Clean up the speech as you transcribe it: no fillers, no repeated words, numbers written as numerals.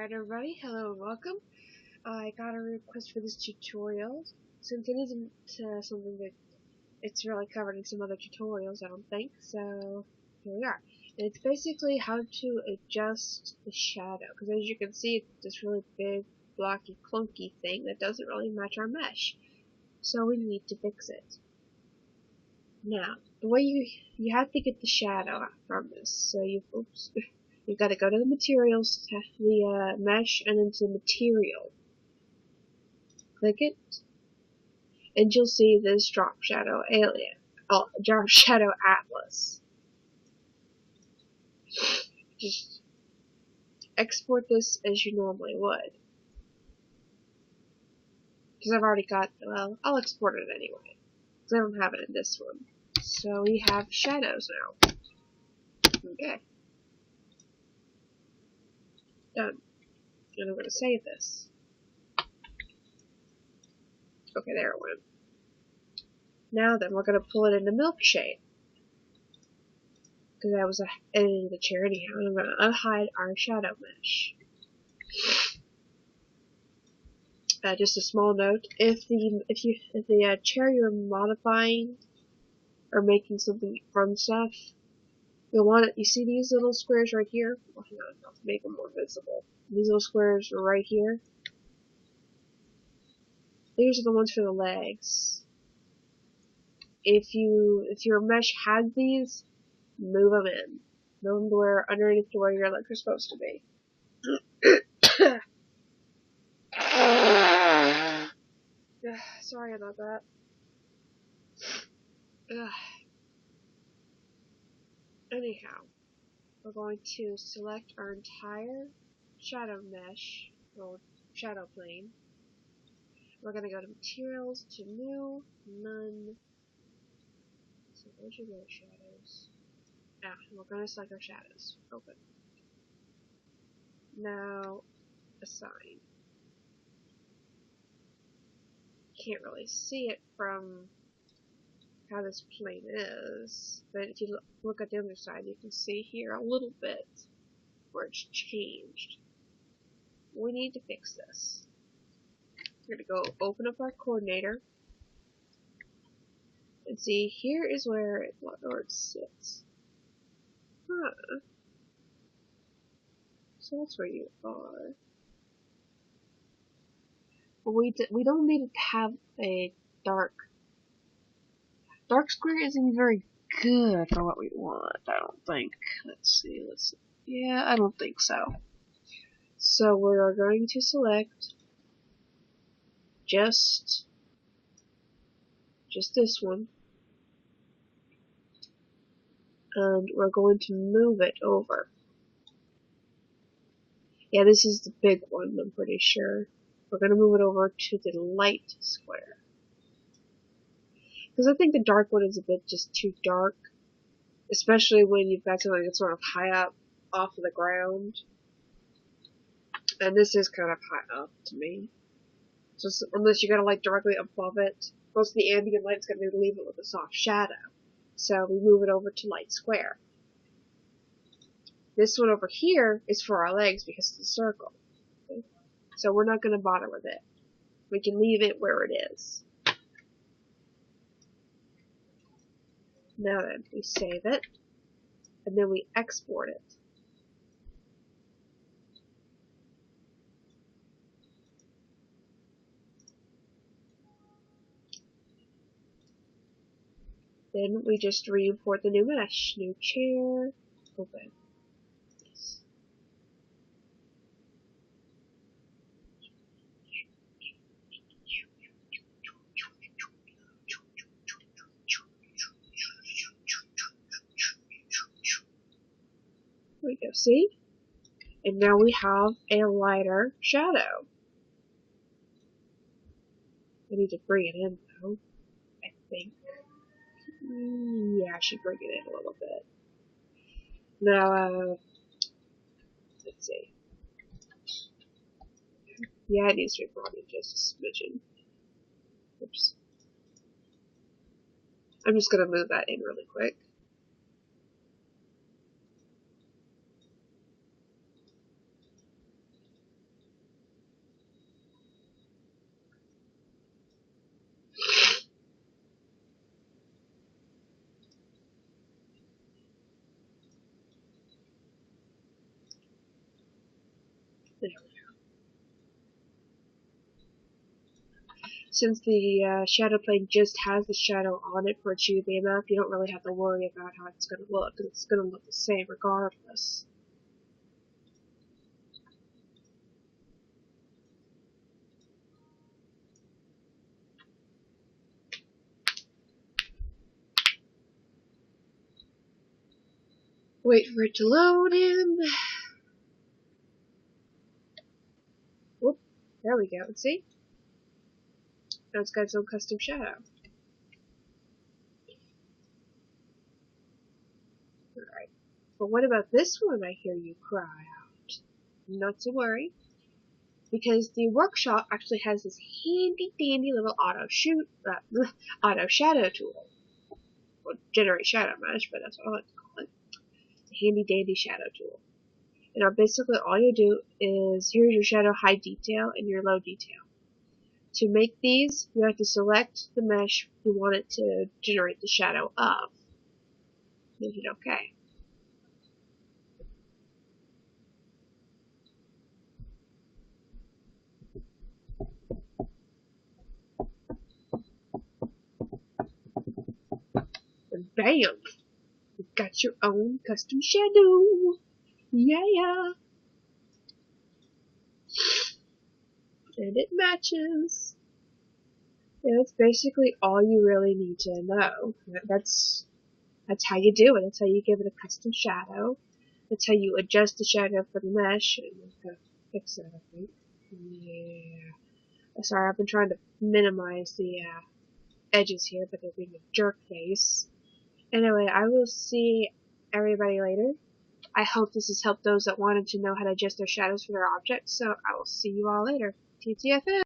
Alright everybody, hello and welcome. I got a request for this tutorial, since it isn't something that it's really covered in some other tutorials, I don't think, so here we are. And it's basically how to adjust the shadow, because as you can see it's this really big, blocky, clunky thing that doesn't really match our mesh. So we need to fix it. Now, the way you have to get the shadow from this, so you've got to go to the materials, the mesh, and then to material. Click it, and you'll see this drop shadow drop shadow atlas. Just export this as you normally would. Because I've already got, well, I'll export it anyway. Because I don't have it in this one. So we have shadows now. Okay. Done. And I'm going to save this. Okay, there it went. Now then, we're going to pull it into Milkshade. Because I was editing the chair anyhow, and I'm going to unhide our shadow mesh. Just a small note: if the chair you're modifying or making something from stuff, you'll want it. You see these little squares right here? Well, hang on, I'll make them more visible. These little squares are right here. These are the ones for the legs. If your mesh had these, move them in. Move them to where underneath to where your legs are supposed to be. Sorry about that. Anyhow, we're going to select our entire shadow mesh, or shadow plane. We're going to go to Materials, to New, None. So where'd you go, Shadows? We're going to select our shadows. Open. Now, Assign. Can't really see it from how this plane is, but if you look at the other side, you can see here a little bit where it's changed. We need to fix this. We're going to go open up our coordinator and see here is where it sits. Huh. So that's where you are. But we don't need to have a dark square isn't very good for what we want, I don't think. Let's see. Yeah, I don't think so. So we're going to select just this one, and we're going to move it over. Yeah, this is the big one, I'm pretty sure. We're going to move it over to the light square. Because I think the dark one is a bit just too dark, especially when you've got something that's sort of high up off of the ground. And this is kind of high up to me. So unless you got a light directly above it, most of the ambient light's going to leave it with a soft shadow. So we move it over to light square. This one over here is for our legs because it's a circle. Okay? So we're not going to bother with it. We can leave it where it is. Now then, we save it, and then we export it. Then we just re-import the new mesh. New chair, open. Yes. There we go, see? And now we have a lighter shadow. I need to bring it in though, I think. Yeah, I should bring it in a little bit. Now, let's see. Yeah, it needs to be probably just a smidgen. Oops. I'm just gonna move that in really quick. There we go. Since the shadow plane just has the shadow on it for a GBA map, you don't really have to worry about how it's going to look. It's going to look the same regardless. Wait for it to load in. Whoop, there we go. See? Now it's got its own custom shadow. Alright. But what about this one, I hear you cry out? Not to worry, because the workshop actually has this handy dandy little auto shadow tool. Well, generate shadow mesh, but that's what I like to call it. It's a handy dandy shadow tool. And now basically all you do is, here's your shadow high detail and your low detail. To make these, you have to select the mesh you want it to generate the shadow of. Then hit OK. And bam! You've got your own custom shadow! Yeah! And it matches! And that's basically all you really need to know. That's how you do it. That's how you give it a custom shadow. That's how you adjust the shadow for the mesh. And I'm gonna fix that, I think. Yeah. Sorry, I've been trying to minimize the edges here, but they're being a jerk face. Anyway, I will see everybody later. I hope this has helped those that wanted to know how to adjust their shadows for their objects, so I will see you all later. TTFN!